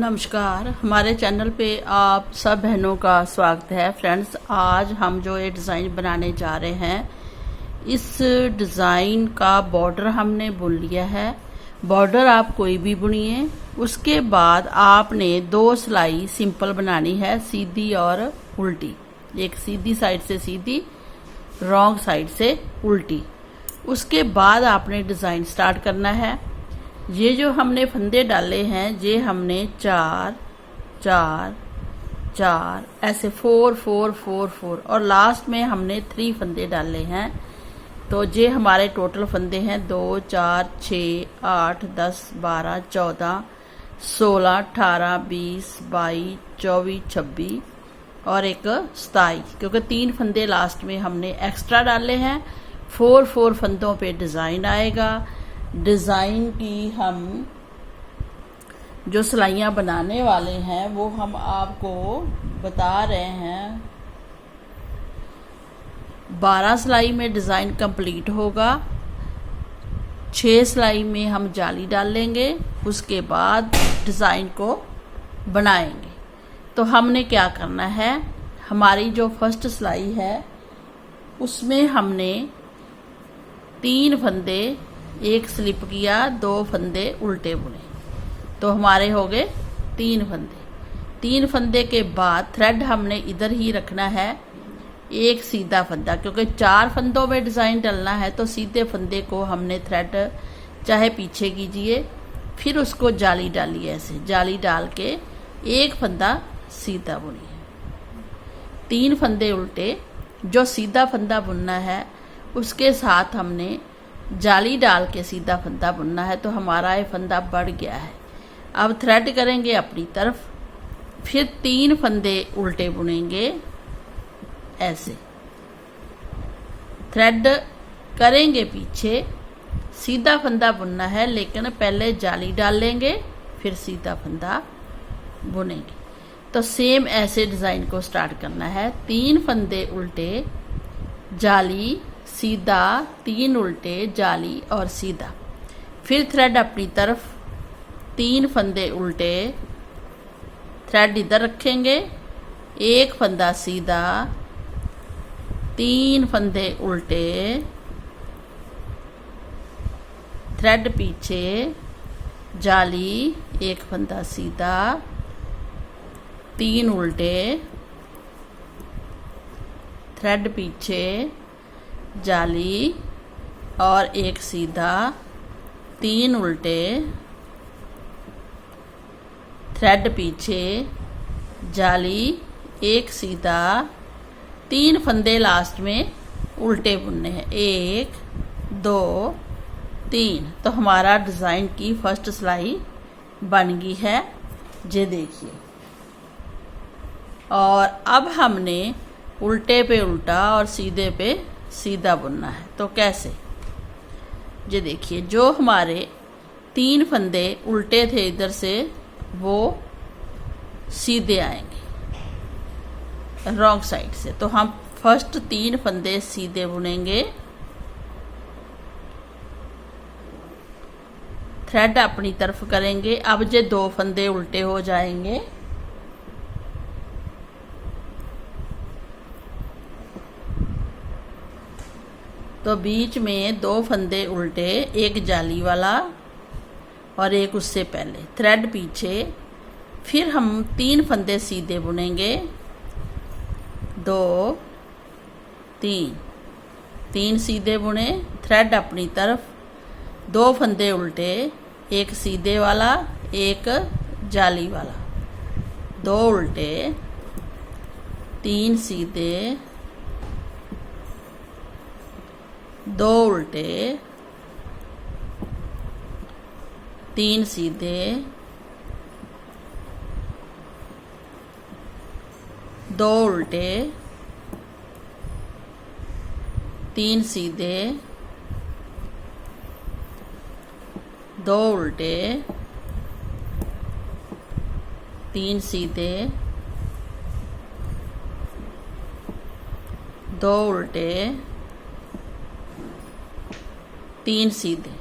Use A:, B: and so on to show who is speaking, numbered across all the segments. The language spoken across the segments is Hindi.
A: नमस्कार, हमारे चैनल पे आप सब बहनों का स्वागत है। फ्रेंड्स, आज हम जो ये डिज़ाइन बनाने जा रहे हैं, इस डिज़ाइन का बॉर्डर हमने बुन लिया है। बॉर्डर आप कोई भी बुनिए, उसके बाद आपने 2 सिलाई सिंपल बनानी है, सीधी और उल्टी। एक सीधी साइड से सीधी, रॉन्ग साइड से उल्टी। उसके बाद आपने डिज़ाइन स्टार्ट करना है। ये जो हमने फंदे डाले हैं, ये हमने 4 4 4 ऐसे 4 4 4 4 और लास्ट में हमने 3 फंदे डाले हैं। तो ये हमारे टोटल फंदे हैं 2 4 6 8 10 12 14 16 18 20 22 24 26 और एक 27, क्योंकि 3 फंदे लास्ट में हमने एक्स्ट्रा डाले हैं। 4 4 फंदों पे डिज़ाइन आएगा। डिज़ाइन की हम जो सिलाइयाँ बनाने वाले हैं वो हम आपको बता रहे हैं। 12 सिलाई में डिज़ाइन कंप्लीट होगा। 6 सिलाई में हम जाली डाल लेंगे, उसके बाद डिज़ाइन को बनाएंगे। तो हमने क्या करना है, हमारी जो फर्स्ट सिलाई है उसमें हमने 3 फंदे, एक स्लिप किया, 2 फंदे उल्टे बुने, तो हमारे हो गए 3 फंदे। 3 फंदे के बाद थ्रेड हमने इधर ही रखना है, एक सीधा फंदा, क्योंकि 4 फंदों में डिज़ाइन डलना है। तो सीधे फंदे को हमने थ्रेड चाहे पीछे कीजिए, फिर उसको जाली डालिए, ऐसे जाली डाल के एक फंदा सीधा बुनिए, 3 फंदे उल्टे। जो सीधा फंदा बुनना है उसके साथ हमने जाली डाल के सीधा फंदा बुनना है। तो हमारा ये फंदा बढ़ गया है। अब थ्रेड करेंगे अपनी तरफ, फिर 3 फंदे उल्टे बुनेंगे, ऐसे थ्रेड करेंगे पीछे। सीधा फंदा बुनना है, लेकिन पहले जाली डाल लेंगे, फिर सीधा फंदा बुनेंगे। तो सेम ऐसे डिज़ाइन को स्टार्ट करना है। 3 फंदे उल्टे, जाली, सीधा, 3 उल्टे, जाली और सीधा। फिर थ्रेड अपनी तरफ, 3 फंदे उल्टे, थ्रेड इधर रखेंगे, एक फंदा सीधा, 3 फंदे उल्टे, थ्रेड पीछे, जाली, एक फंदा सीधा, 3 उल्टे, थ्रेड पीछे, जाली और एक सीधा, 3 उल्टे, थ्रेड पीछे, जाली, एक सीधा, 3 फंदे लास्ट में उल्टे बुनने हैं, 1 2 3। तो हमारा डिज़ाइन की फर्स्ट सिलाई बन गई है, ये देखिए। और अब हमने उल्टे पे उल्टा और सीधे पे सीधा बुनना है। तो कैसे, ये देखिए, जो हमारे 3 फंदे उल्टे थे इधर से, वो सीधे आएंगे रॉन्ग साइड से। तो हम फर्स्ट 3 फंदे सीधे बुनेंगे, थ्रेड अपनी तरफ करेंगे। अब ये 2 फंदे उल्टे हो जाएंगे, तो बीच में 2 फंदे उल्टे, एक जाली वाला और एक उससे पहले, थ्रेड पीछे। फिर हम 3 फंदे सीधे बुनेंगे, 2 3 3 सीधे बुने, थ्रेड अपनी तरफ, 2 फंदे उल्टे, एक सीधे वाला, एक जाली वाला, 2 उल्टे, 3 सीधे, 2 उल्टे, 3 सीधे, 2 उल्टे, 3 सीधे, 2 उल्टे, 3 सीधे, 2 उल्टे, 3 सीधे।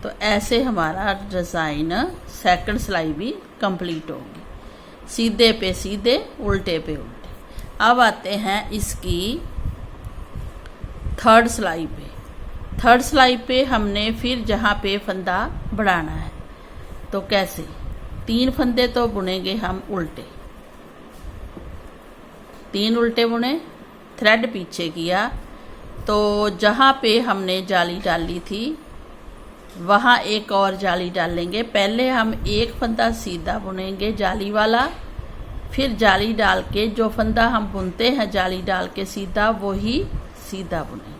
A: तो ऐसे हमारा डिज़ाइन सेकंड सिलाई भी कंप्लीट होगी, सीधे पे सीधे उल्टे पे उल्टे। अब आते हैं इसकी थर्ड सिलाई पे। थर्ड सिलाई पे हमने फिर जहाँ पे फंदा बढ़ाना है, तो कैसे, 3 फंदे तो बुनेंगे हम उल्टे, 3 उल्टे बुने, थ्रेड पीछे किया, तो जहाँ पे हमने जाली डाली थी वहाँ एक और जाली डालेंगे। पहले हम एक फंदा सीधा बुनेंगे जाली वाला, फिर जाली डाल के जो फंदा हम बुनते हैं जाली डाल के सीधा, वही सीधा बुनेंगे।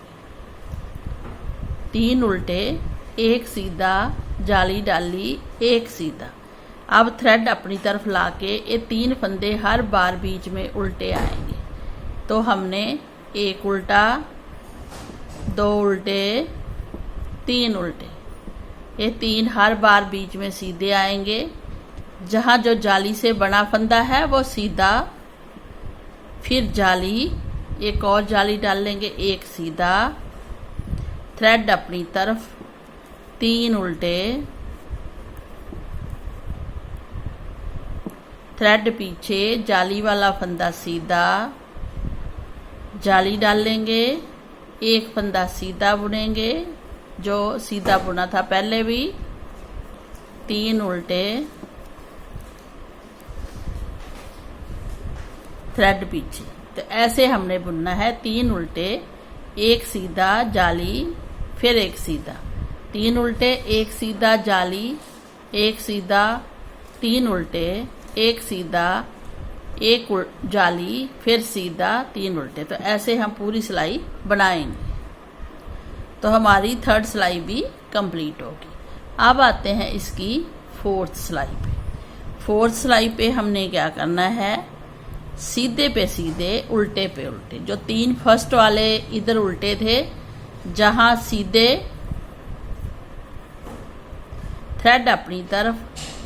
A: 3 उल्टे, एक सीधा, जाली डाली, एक सीधा। अब थ्रेड अपनी तरफ लाके ये 3 फंदे हर बार बीच में उल्टे आएंगे। तो हमने एक उल्टा, 2 उल्टे, 3 उल्टे, ये 3 हर बार बीच में सीधे आएंगे। जहाँ जो जाली से बना फंदा है वो सीधा, फिर जाली, एक और जाली डाल लेंगे, एक सीधा, थ्रेड अपनी तरफ, 3 उल्टे, थ्रेड पीछे, जाली वाला फंदा सीधा, जाली डाल लेंगे, एक फंदा सीधा बुनेंगे जो सीधा बुना था पहले भी, 3 उल्टे, थ्रेड पीछे। तो ऐसे हमने बुनना है, 3 उल्टे, एक सीधा, जाली, फिर एक सीधा, 3 उल्टे, एक सीधा, जाली, एक सीधा, 3 उल्टे, एक सीधा, एक जाली, फिर सीधा, 3 उल्टे। तो ऐसे हम पूरी सिलाई बनाएंगे, तो हमारी थर्ड सिलाई भी कंप्लीट होगी। अब आते हैं इसकी फोर्थ सिलाई पे। फोर्थ सिलाई पे हमने क्या करना है, सीधे पे सीधे, उल्टे पे उल्टे। जो 3 फर्स्ट वाले इधर उल्टे थे, जहां सीधे, थ्रेड अपनी तरफ।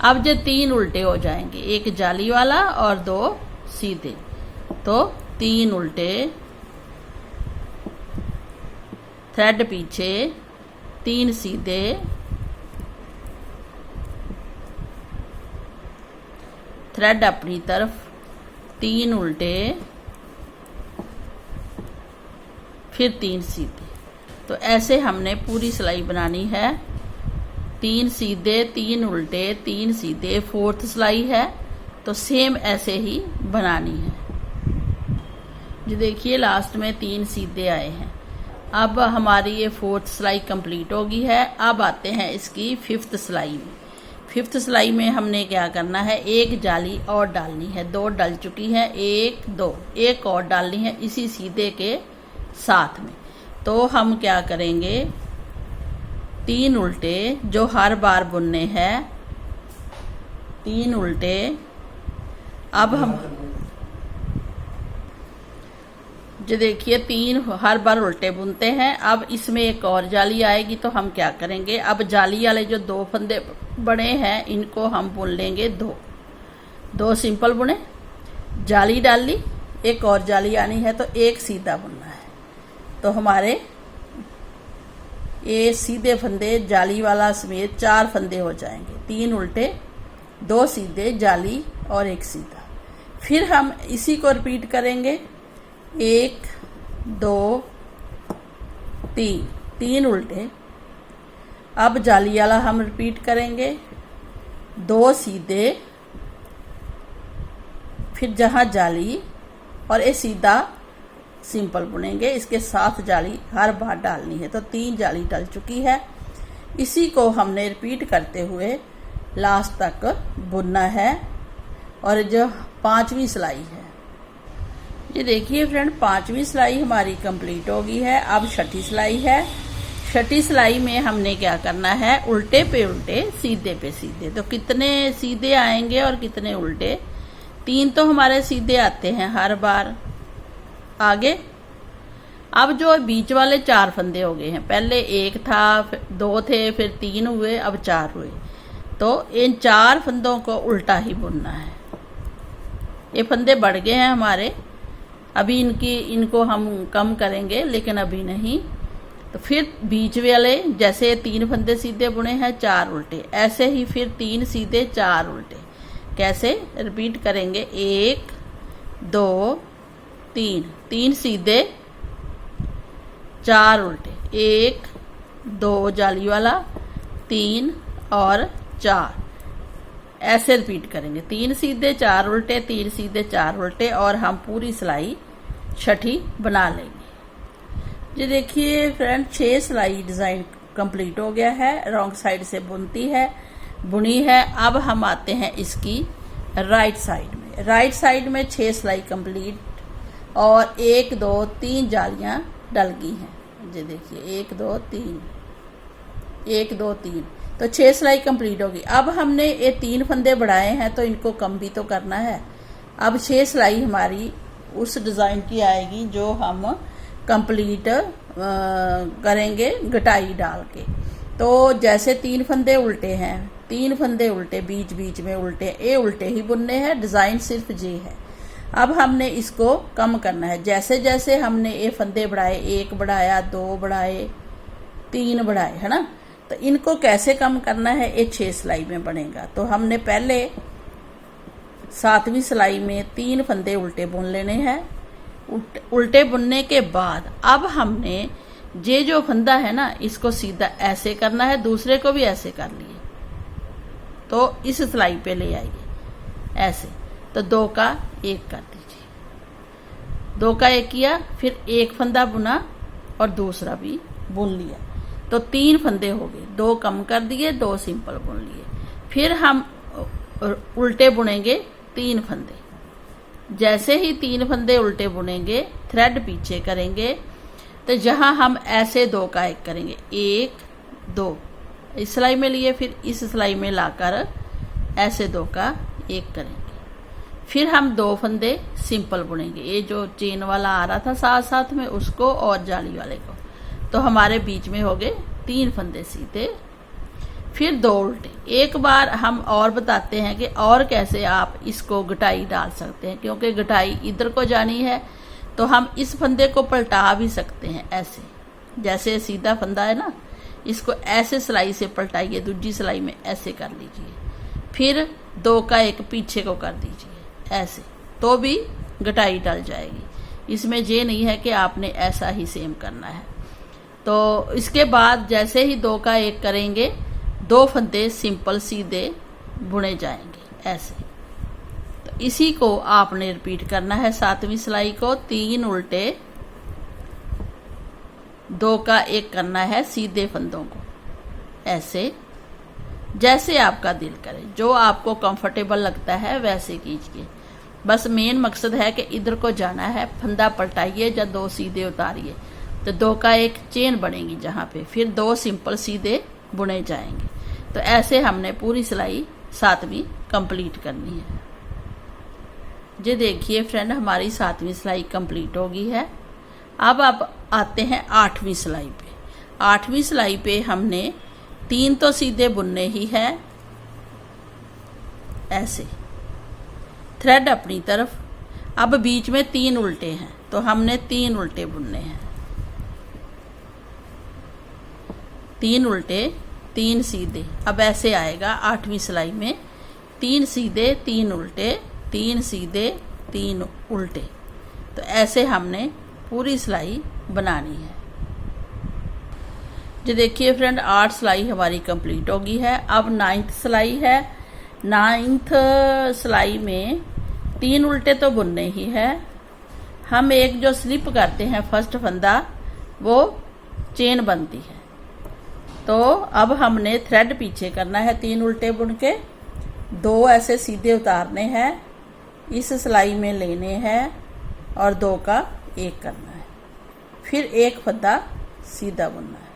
A: अब जो 3 उल्टे हो जाएंगे, एक जाली वाला और 2 सीधे, तो 3 उल्टे, थ्रेड पीछे, 3 सीधे, थ्रेड अपनी तरफ, 3 उल्टे, फिर 3 सीधे। तो ऐसे हमने पूरी सिलाई बनानी है, 3 सीधे, 3 उल्टे, 3 सीधे। फोर्थ सिलाई है तो सेम ऐसे ही बनानी है। जो देखिए लास्ट में 3 सीधे आए हैं। अब हमारी ये फोर्थ सिलाई कंप्लीट होगी है। अब आते हैं इसकी फिफ्थ सिलाई में। फिफ्थ सिलाई में हमने क्या करना है, एक जाली और डालनी है, 2 डल चुकी है, 1 2, एक और डालनी है इसी सीधे के साथ में। तो हम क्या करेंगे, 3 उल्टे जो हर बार बुनने हैं, 3 उल्टे। अब हम जो देखिए 3 हर बार उल्टे बुनते हैं। अब इसमें एक और जाली आएगी, तो हम क्या करेंगे, अब जाली वाले जो 2 फंदे बड़े हैं इनको हम बुन लेंगे 2 सिंपल बुने, जाली डाल ली, एक और जाली आनी है तो एक सीधा बुनना है। तो हमारे ये सीधे फंदे जाली वाला समेत 4 फंदे हो जाएंगे, 3 उल्टे, 2 सीधे, जाली और एक सीधा। फिर हम इसी को रिपीट करेंगे, 1 2 3, 3 उल्टे। अब जाली वाला हम रिपीट करेंगे, 2 सीधे, फिर जहाँ जाली और ये सीधा सिंपल बुनेंगे, इसके साथ जाली हर बार डालनी है। तो 3 जाली डल चुकी है। इसी को हमने रिपीट करते हुए लास्ट तक बुनना है। और जो 5वीं सिलाई है, ये देखिए फ्रेंड 5वीं सिलाई हमारी कंप्लीट हो गई है। अब 6ठी सिलाई है। 6ठी सिलाई में हमने क्या करना है, उल्टे पे उल्टे, सीधे पे सीधे। तो कितने सीधे आएंगे और कितने उल्टे, 3 तो हमारे सीधे आते हैं हर बार। आगे अब जो बीच वाले 4 फंदे हो गए हैं, पहले 1 था, 2 थे, फिर 3 हुए, अब 4 हुए। तो इन 4 फंदों को उल्टा ही बुनना है। ये फंदे बढ़ गए हैं हमारे, अभी इनको हम कम करेंगे, लेकिन अभी नहीं। तो फिर बीच वाले जैसे 3 फंदे सीधे बुने हैं 4 उल्टे, ऐसे ही फिर 3 सीधे 4 उल्टे। कैसे रिपीट करेंगे, 1 2 3, 3 सीधे 4 उल्टे, 1 2 जाली वाला, 3 और 4, ऐसे रिपीट करेंगे। 3 सीधे 4 उल्टे, 3 सीधे 4 उल्टे, और हम पूरी सिलाई छठी बना लेंगे। ये देखिए फ्रेंड, 6 सिलाई डिज़ाइन कंप्लीट हो गया है। रॉन्ग साइड से बुनी है। अब हम आते हैं इसकी राइट साइड में। राइट साइड में 6 सिलाई कंप्लीट और 1 2 3 जालियां डल गई हैं। ये देखिए 1 2 3, 1 2 3, तो 6 सिलाई कंप्लीट होगी। अब हमने ये 3 फंदे बढ़ाए हैं तो इनको कम भी तो करना है। अब 6 सिलाई हमारी उस डिज़ाइन की आएगी जो हम कंप्लीट करेंगे घटाई डाल के। तो जैसे 3 फंदे उल्टे हैं, 3 फंदे उल्टे, बीच बीच में उल्टे, ये उल्टे ही बुनने हैं। डिज़ाइन सिर्फ ये है। अब हमने इसको कम करना है। जैसे जैसे हमने ये फंदे बढ़ाए, 1 बढ़ाया, 2 बढ़ाए, 3 बढ़ाए, है ना, तो इनको कैसे कम करना है, ये 6 सिलाई में बनेगा। तो हमने पहले 7वीं सिलाई में 3 फंदे उल्टे बुन लेने हैं। उल्टे बुनने के बाद अब हमने ये जो फंदा है ना, इसको सीधा ऐसे करना है, दूसरे को भी ऐसे कर लिए, तो इस सिलाई पे ले आइए ऐसे। तो 2 का 1 कर दीजिए, 2 का 1 किया, फिर 1 फंदा बुना और दूसरा भी बुन लिया, तो 3 फंदे हो गए। 2 कम कर दिए, 2 सिंपल बुन लिए। फिर हम उल्टे बुनेंगे 3 फंदे। जैसे ही 3 फंदे उल्टे बुनेंगे, थ्रेड पीछे करेंगे, तो जहां हम ऐसे 2 का 1 करेंगे, 1 2 इस सिलाई में लिए, फिर इस सिलाई में लाकर ऐसे 2 का 1 करेंगे। फिर हम 2 फंदे सिंपल बुनेंगे, ये जो चेन वाला आ रहा था साथ साथ में उसको और जाली वाले को, तो हमारे बीच में हो गए 3 फंदे सीधे, फिर 2 उल्टे। एक बार हम और बताते हैं कि और कैसे आप इसको घटाई डाल सकते हैं, क्योंकि घटाई इधर को जानी है तो हम इस फंदे को पलटा भी सकते हैं ऐसे। जैसे सीधा फंदा है ना, इसको ऐसे सिलाई से पलटाइए, दूसरी सिलाई में ऐसे कर लीजिए, फिर 2 का 1 पीछे को कर दीजिए ऐसे, तो भी घटाई डल जाएगी। इसमें ये नहीं है कि आपने ऐसा ही सेम करना है। तो इसके बाद जैसे ही 2 का 1 करेंगे, 2 फंदे सिंपल सीधे बुने जाएंगे ऐसे। तो इसी को आपने रिपीट करना है 7वीं सिलाई को। 3 उल्टे, 2 का 1 करना है सीधे फंदों को ऐसे, जैसे आपका दिल करे, जो आपको कंफर्टेबल लगता है वैसे कीजिए। बस मेन मकसद है कि इधर को जाना है, फंदा पलटाइए या 2 सीधे उतारिए, तो 2 का 1 चेन बनेगी जहाँ पे, फिर 2 सिंपल सीधे बुने जाएंगे। तो ऐसे हमने पूरी सिलाई 7वीं कंप्लीट करनी है। ये देखिए फ्रेंड, हमारी 7वीं सिलाई कंप्लीट हो गई है। अब आते हैं 8वीं सिलाई पे। 8वीं सिलाई पे हमने 3 तो सीधे बुनने ही है ऐसे, थ्रेड अपनी तरफ। अब बीच में 3 उल्टे हैं, तो हमने 3 उल्टे बुनने हैं, 3 उल्टे 3 सीधे। अब ऐसे आएगा 8वीं सिलाई में, 3 सीधे 3 उल्टे, 3 सीधे 3 उल्टे। तो ऐसे हमने पूरी सिलाई बनानी है। जो देखिए फ्रेंड, 8 सिलाई हमारी कंप्लीट हो गई है। अब 9th सिलाई है। 9th सिलाई में 3 उल्टे तो बुनने ही है। हम एक जो स्लिप करते हैं फर्स्ट फंदा, वो चेन बनती है। तो अब हमने थ्रेड पीछे करना है, 3 उल्टे बुन के 2 ऐसे सीधे उतारने हैं, इस सिलाई में लेने हैं और 2 का 1 करना है, फिर 1 फंदा सीधा बुनना है।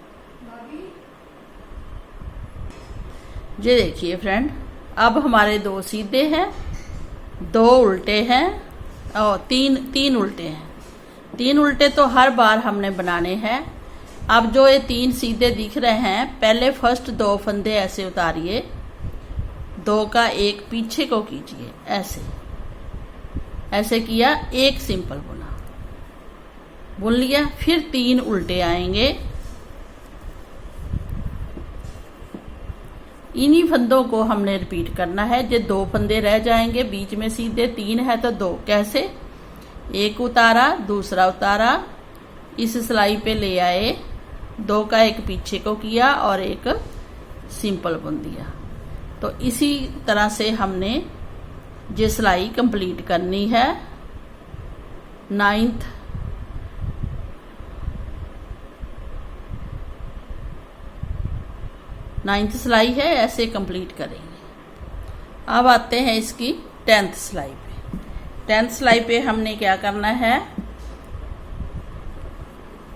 A: ये देखिए फ्रेंड, अब हमारे 2 सीधे हैं, 2 उल्टे हैं और 3 उल्टे हैं। 3 उल्टे तो हर बार हमने बनाने हैं। अब जो ये 3 सीधे दिख रहे हैं, पहले फर्स्ट 2 फंदे ऐसे उतारिए, 2 का 1 पीछे को कीजिए ऐसे, ऐसे किया, 1 सिंपल बुना, बुन लिया, फिर 3 उल्टे आएंगे, इन्हीं फंदों को हमने रिपीट करना है। जो 2 फंदे रह जाएंगे बीच में सीधे, 3 है तो 2, कैसे, एक उतारा, दूसरा उतारा, इस सिलाई पे ले आए, 2 का एक पीछे को किया और एक सिंपल बुन दिया। तो इसी तरह से हमने ये सिलाई कंप्लीट करनी है। 9th सिलाई है, ऐसे कंप्लीट करेंगे। अब आते हैं इसकी 10th सिलाई पे। 10th सिलाई पे हमने क्या करना है,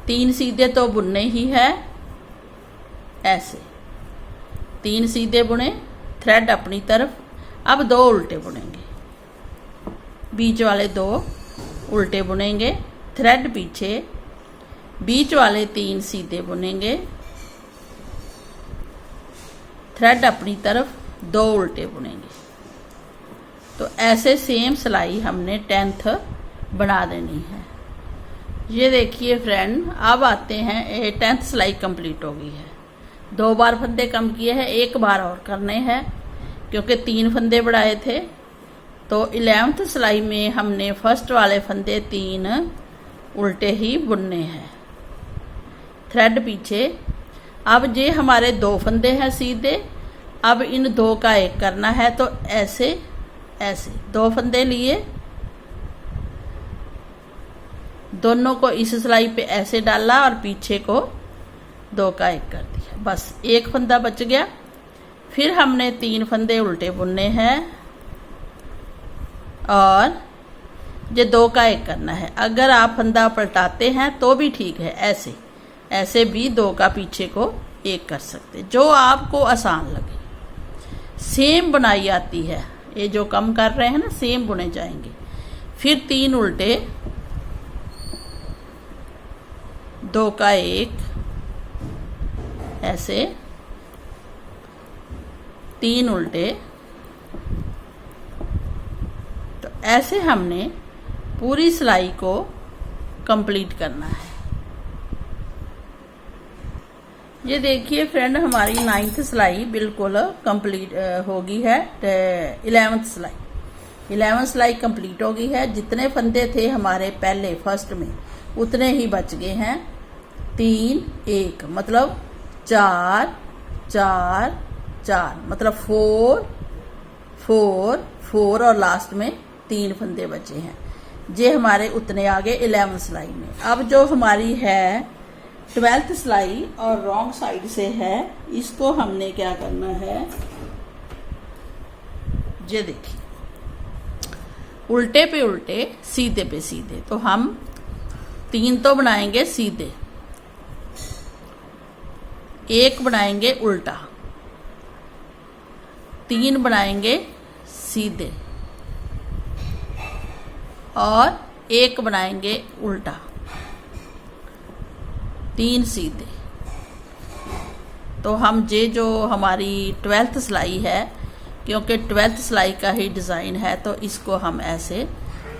A: 3 सीधे तो बुनने ही है, ऐसे 3 सीधे बुने, थ्रेड अपनी तरफ। अब 2 उल्टे बुनेंगे, बीच वाले 2 उल्टे बुनेंगे, थ्रेड पीछे, बीच वाले 3 सीधे बुनेंगे, थ्रेड अपनी तरफ, 2 उल्टे बुनेंगे। तो ऐसे सेम सिलाई हमने 10th बना देनी है। ये देखिए फ्रेंड, अब आते हैं, 10th सिलाई कंप्लीट हो गई है। 2 बार फंदे कम किए हैं, 1 बार और करने हैं क्योंकि 3 फंदे बढ़ाए थे। तो 11th सिलाई में हमने फर्स्ट वाले फंदे 3 उल्टे ही बुनने हैं, थ्रेड पीछे। अब ये हमारे 2 फंदे हैं सीधे, अब इन 2 का 1 करना है। तो ऐसे ऐसे 2 फंदे लिए, दोनों को इस सिलाई पे ऐसे डाला और पीछे को 2 का 1 कर दिया, बस 1 फंदा बच गया। फिर हमने 3 फंदे उल्टे बुनने हैं और ये 2 का 1 करना है। अगर आप फंदा पलटाते हैं तो भी ठीक है, ऐसे ऐसे भी 2 का पीछे को 1 कर सकते, जो आपको आसान लगे। सेम बुनाई आती है, ये जो कम कर रहे हैं ना, सेम बुने जाएंगे। फिर 3 उल्टे, 2 का 1, ऐसे 3 उल्टे। तो ऐसे हमने पूरी सिलाई को कंप्लीट करना है। ये देखिए फ्रेंड, हमारी 9th सिलाई बिल्कुल कंप्लीट हो गई है। 11th सिलाई कंप्लीट हो गई है। जितने फंदे थे हमारे पहले फर्स्ट में, उतने ही बच गए हैं। 3 1 मतलब 4 4 4, मतलब 4 4 4 और लास्ट में 3 फंदे बचे हैं। ये हमारे उतने आगे 11th सिलाई में। अब जो हमारी है 12th सिलाई और रॉन्ग साइड से है, इसको हमने क्या करना है, ये देखिए, उल्टे पे उल्टे, सीधे पे सीधे। तो हम 3 तो बनाएंगे सीधे, 1 बनाएंगे उल्टा, 3 बनाएंगे सीधे और 1 बनाएंगे उल्टा, 3 सीधे। तो हम ये जो हमारी 12th सिलाई है, क्योंकि 12th सिलाई का ही डिज़ाइन है, तो इसको हम ऐसे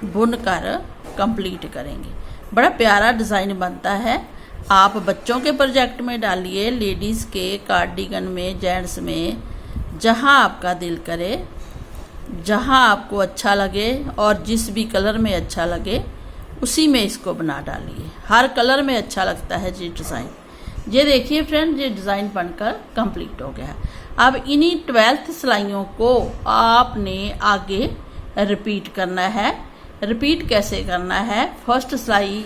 A: बुन कर कंप्लीट करेंगे। बड़ा प्यारा डिज़ाइन बनता है। आप बच्चों के प्रोजेक्ट में डालिए, लेडीज़ के कार्डिगन में, जेंट्स में, जहाँ आपका दिल करे, जहाँ आपको अच्छा लगे और जिस भी कलर में अच्छा लगे उसी में इसको बना डालिए। हर कलर में अच्छा लगता है ये डिज़ाइन। ये देखिए फ्रेंड, ये डिज़ाइन बनकर कंप्लीट हो गया है। अब इन्हीं 12th सिलाइयों को आपने आगे रिपीट करना है। रिपीट कैसे करना है, फर्स्ट सिलाई,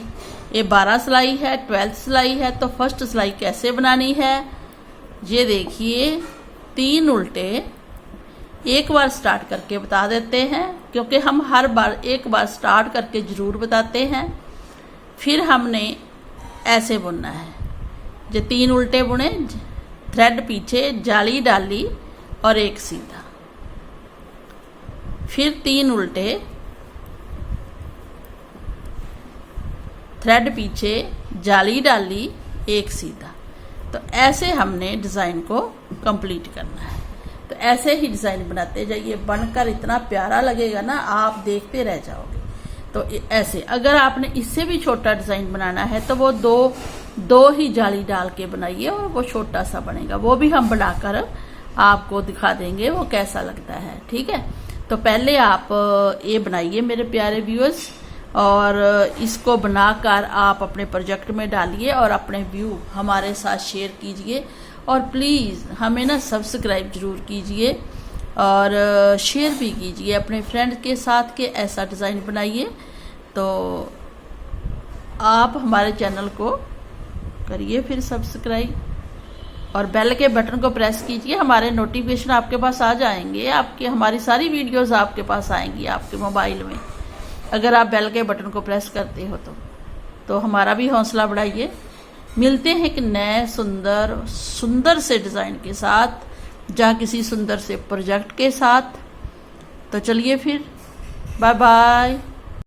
A: ये 12 सिलाई है, 12th सिलाई है, तो फर्स्ट सिलाई कैसे बनानी है, ये देखिए। 3 उल्टे, एक बार स्टार्ट करके बता देते हैं, क्योंकि हम हर बार एक बार स्टार्ट करके ज़रूर बताते हैं। फिर हमने ऐसे बुनना है, जो 3 उल्टे बुने, थ्रेड पीछे, जाली डाली और 1 सीधा। फिर 3 उल्टे, थ्रेड पीछे, जाली डाली, 1 सीधा। तो ऐसे हमने डिज़ाइन को कंप्लीट करना है। तो ऐसे ही डिज़ाइन बनाते जाइए, बनकर इतना प्यारा लगेगा ना, आप देखते रह जाओगे। तो ऐसे अगर आपने इससे भी छोटा डिज़ाइन बनाना है तो वो दो ही जाली डाल के बनाइए और वो छोटा सा बनेगा, वो भी हम बनाकर आपको दिखा देंगे वो कैसा लगता है। ठीक है, तो पहले आप ये बनाइए मेरे प्यारे व्यूअर्स, और इसको बनाकर आप अपने प्रोजेक्ट में डालिए और अपने व्यू हमारे साथ शेयर कीजिए, और प्लीज़ हमें ना सब्सक्राइब ज़रूर कीजिए और शेयर भी कीजिए अपने फ्रेंड के साथ कि ऐसा डिज़ाइन बनाइए। तो आप हमारे चैनल को करिए फिर सब्सक्राइब और बेल के बटन को प्रेस कीजिए, हमारे नोटिफिकेशन आपके पास आ जाएंगे, आपके हमारी सारी वीडियोस आपके पास आएंगी आपके मोबाइल में, अगर आप बेल के बटन को प्रेस करते हो तो हमारा भी हौसला बढ़ाइए। मिलते हैं एक नए सुंदर से डिज़ाइन के साथ, या किसी सुंदर से प्रोजेक्ट के साथ। तो चलिए फिर, बाय बाय।